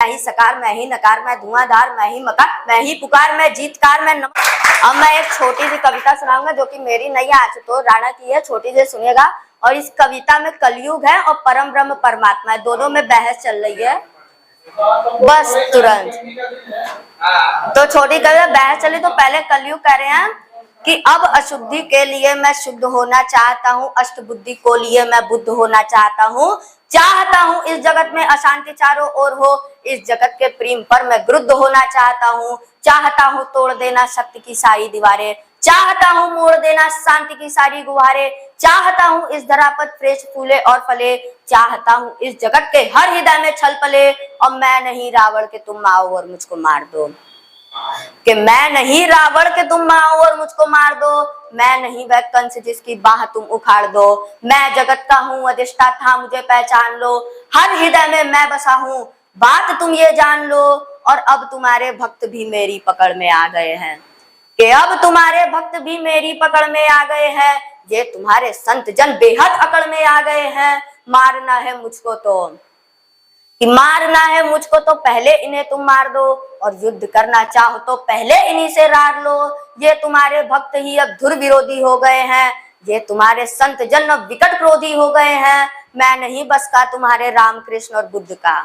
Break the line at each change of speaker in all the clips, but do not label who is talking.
ही सकार, मैं ही नकार, मैं धुआंधार, मैं ही मकार, मैं ही पुकार, मैं जीतकार, मैं अब मैं एक छोटी सी कविता सुनाऊंगा जो कि मेरी नहीं है, आशुतोष राणा की है, छोटी सी सुनिएगा। और इस कविता में कलयुग है और परम ब्रह्म परमात्मा है, दोनों में बहस चल रही है। बस तुरंत तो छोटी कविता बहस चली। तो पहले कलयुग कह रहे हैं कि अब अशुद्धि के लिए मैं शुद्ध होना चाहता हूँ, अष्ट बुद्धि को लिए मैं बुद्ध होना चाहता हूँ, चाहता हूँ इस जगत में अशांति चारों ओर हो, इस जगत के प्रेम पर मैं विरुद्ध होना चाहता हूँ, चाहता हूँ तोड़ देना सत्य की सारी दीवारें, चाहता हूँ मोड़ देना शांति की सारी गुहारें, चाहता हूँ इस धरा पर फ्रेश फूले और फले, चाहता हूँ इस जगत के हर हृदय में छल पले, और मैं नहीं रावण के तुम आओ और मुझको मार दो, कि मैं नहीं रावण के तुम आओ और मुझको मार दो, मैं नहीं वह कंस जिसकी बाह तुम उखाड़ दो, मैं जगत का हूँ अधिष्ठाता मुझे पहचान लो, हर हृदय में मैं बसा हूँ बात तुम ये जान लो, और अब तुम्हारे भक्त भी मेरी पकड़ में आ गए हैं, कि अब तुम्हारे भक्त भी मेरी पकड़ में आ गए हैं, ये तुम्हारे संत जन बेहद अकड़ में आ गए हैं, मारना है मुझको तो कि मारना है मुझको तो पहले इन्हें तुम मार दो, और युद्ध करना चाहो तो पहले इन्हीं से रार लो, ये तुम्हारे भक्त ही अब धुर विरोधी हो गए हैं, ये तुम्हारे संत जन अब विकट क्रोधी हो गए हैं, मैं नहीं बस का तुम्हारे राम कृष्ण और बुद्ध का,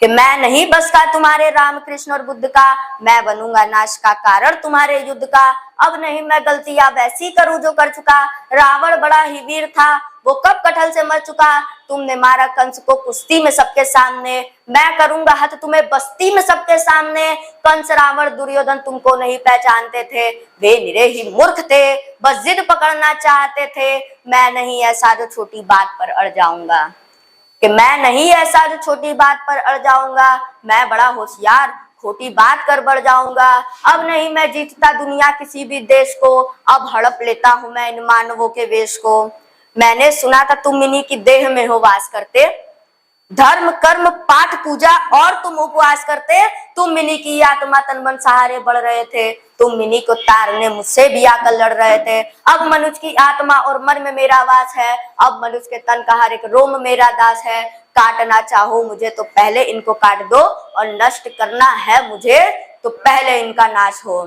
कि मैं नहीं बस का तुम्हारे राम कृष्ण और बुद्ध का, मैं बनूंगा नाश का कारण तुम्हारे युद्ध का, अब नहीं मैं गलतियां वैसी करूं जो कर चुका, रावण बड़ा ही वीर था वो कब कटहल से मर चुका, तुमने मारा कंस को कुश्ती में सबके सामने, मैं करूंगा हथ तुम्हें बस्ती में सबके सामने, कंस रावण दुर्योधन तुमको नहीं पहचानते थे, वे निरे ही मूर्ख थे बस जिद पकड़ना चाहते थे, मैं नहीं ऐसा जो छोटी बात पर अड़ जाऊंगा, कि मैं नहीं ऐसा जो छोटी बात पर अड़ जाऊंगा, मैं बड़ा होशियार खोटी बात कर बढ़ जाऊंगा, अब नहीं मैं जीतता दुनिया किसी भी देश को, अब हड़प लेता हूं मैं इन मानवों के वेश को, मैंने सुना था तुम इन्हीं की देह में हो वास करते, धर्म कर्म पाठ पूजा और तुम उपवास करते, तुम इन्हीं की आत्मा तन मन सहारे बढ़ रहे थे, तुम इन्हीं को तारने मुझसे भी आकर लड़ रहे थे, अब मनुष्य की आत्मा और मन में मेरा वास है, अब मनुष्य के तन का हर एक रोम मेरा दास है, काटना चाहो मुझे तो पहले इनको काट दो, और नष्ट करना है मुझे तो पहले इनका नाश हो,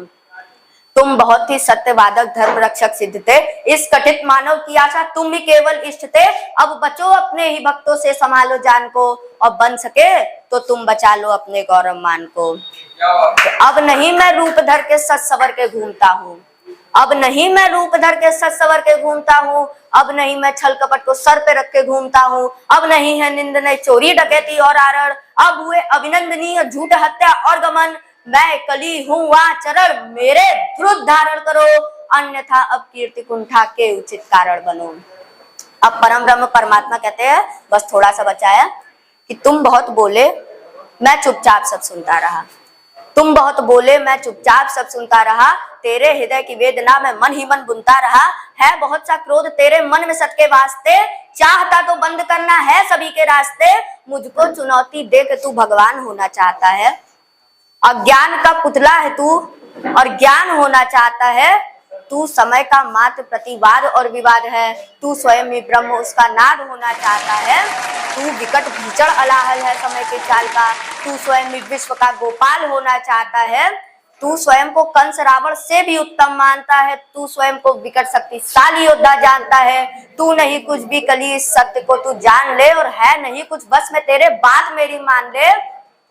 तुम बहुत ही सत्यवादक धर्म रक्षक सिद्ध थे, इस कथित मानव की आशा तुम ही केवल इष्ट थे, अब बचो अपने ही भक्तों से संभालो जान को, और बन सके तो तुम बचा लो अपने गौरव मान को, अब नहीं मैं रूप धर के सच सवर के घूमता हूँ, अब नहीं मैं रूप धर के सच सवर के घूमता हूँ, अब नहीं मैं छल कपट को सर पे रख के घूमता हूँ, अब नहीं है निंद नहीं चोरी डकैती और आरण, अब हुए अभिनंदनीय झूठ हत्या और गमन, मैं कली हूँ चरण मेरे ध्रुव धारण करो, अन्यथा अब कीर्ति कुंठा के उचित कारण बनो। अब परम ब्रह्म परमात्मा कहते हैं बस थोड़ा सा बचा है कि तुम बहुत बोले मैं चुपचाप सब सुनता रहा, तुम बहुत बोले मैं चुपचाप सब सुनता रहा, तेरे हृदय की वेदना में मन ही मन बुनता रहा, है बहुत सा क्रोध तेरे मन में सत के वास्ते, चाहता तो बंद करना है सभी के रास्ते, मुझको चुनौती दे के तू भगवान होना चाहता है, अज्ञान का पुतला है तू और ज्ञान होना चाहता है, तू समय का मात्र प्रतिवाद और विवाद है, तू स्वयं ही ब्रह्म उसका नाद होना चाहता है, तू विकट भीषण अलाहल है समय के चाल का, तू स्वयं ही विश्व का गोपाल होना चाहता है, तू स्वयं को कंस रावण से भी उत्तम मानता है, तू स्वयं को विकट शक्तिशाली योद्धा जानता है, तू नहीं कुछ भी कली इस सत्य को तू जान ले, और है नहीं कुछ बस में तेरे बात मेरी मान ले,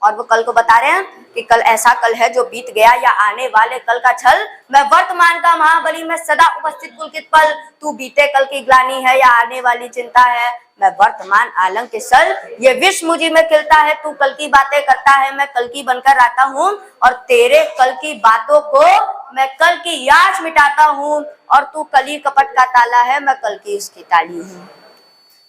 और वो कल को बता रहे हैं कि कल ऐसा कल है जो बीत गया या आने वाले कल का छल, मैं वर्तमान का महाबली मैं सदा उपस्थित पुलकित पल, तू बीते कल की ग्लानि है या आने वाली चिंता है, मैं वर्तमान आलम के सल, ये विश्व मुझी में खिलता है, तू कल की बातें करता है मैं कल की बनकर आता हूँ, और तेरे कल की बातों को मैं कल की याद मिटाता हूँ, और तू कली कपट का ताला है मैं कल की उसकी ताली हूँ,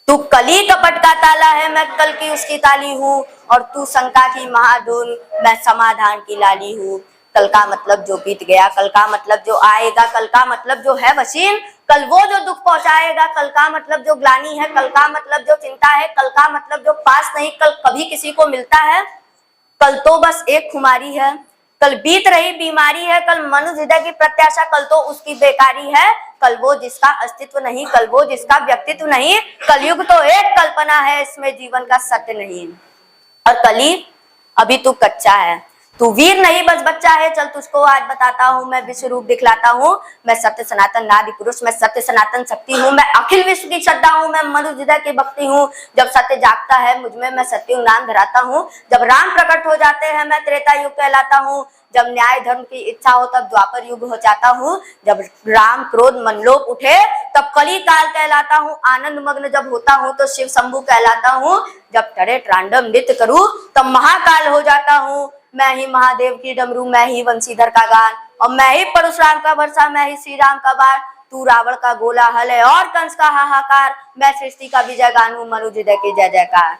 तू कली कपट का ताला है मैं कल की उसकी ताली हूँ, और तू शंका की महाधुन मैं समाधान की लाली हूँ, कल का मतलब जो बीत गया, कल का मतलब जो आएगा, कल का मतलब जो है वसीम, कल वो जो दुख पहुंचाएगा, कल का मतलब जो ग्लानि है, कल का मतलब जो चिंता है, कल का मतलब जो पास नहीं कल कभी किसी को मिलता है, कल तो बस एक खुमारी है, कल बीत रही बीमारी है, कल मनुष्य हृदय की प्रत्याशा कल तो उसकी बेकारी है, कल वो जिसका अस्तित्व नहीं, कल वो जिसका व्यक्तित्व नहीं, कलयुग तो एक कल्पना है इसमें जीवन का सत्य नहीं, और कली अभी तू कच्चा है, तू वीर नहीं बस बच्चा है, चल तुझको आज बताता हूँ मैं विश्व रूप दिखलाता हूँ। मैं सत्य सनातन नादि पुरुष, मैं सत्य सनातन शक्ति हूँ, मैं अखिल विश्व की श्रद्धा हूँ, मैं मनुष्य हृदय की भक्ति हूँ। जब सत्य जागता है मुझ में, मैं सत्युग नाम धराता हूँ। जब राम प्रकट हो जाते हैं मैं त्रेता युग कहलाता हूँ। जब न्याय धर्म की इच्छा हो तब द्वापर युग हो जाता हूँ। जब राम क्रोध मनलोभ उठे तब कली काल कहलाता हूँ। आनंद मग्न जब होता हूँ तो शिव शंभु कहलाता हूँ। जब टरे ट्रांडव नृत्य करूँ तब महाकाल हो जाता हूँ। मैं ही महादेव की डमरू, मैं ही वंशीधर का गान, और मैं ही परशुराम का वर्षा, मैं ही श्री राम का बाण। तू रावण का गोला हल है और कंस का हाहाकार, मैं सृष्टि का विजय गान हूँ, मनु हृदय की जय जयकार।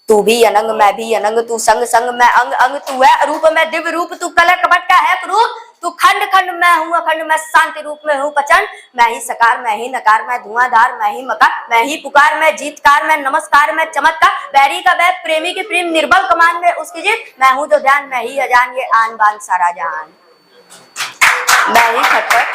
तू भी अनंग मैं भी अनंग, तू संग संग मैं अंग अंग, तू है अरूप मैं दिव्य रूप, तू कलर कपट का है रूप, तू खंड खंड मैं हूँ अखंड, मैं शांति रूप में हूँ प्रचंड। मैं ही सकार मैं ही नकार, मैं धुआंधार मैं ही मकार, मैं ही पुकार मैं जीतकार, मैं नमस्कार मैं चमत्कार। बैरी का बैर प्रेमी की प्रेम, निर्बल कमान में उसकी जीत, मैं हूँ जो ध्यान मैं ही अजान, ये आन बान सारा जहान। मैं ही खटपट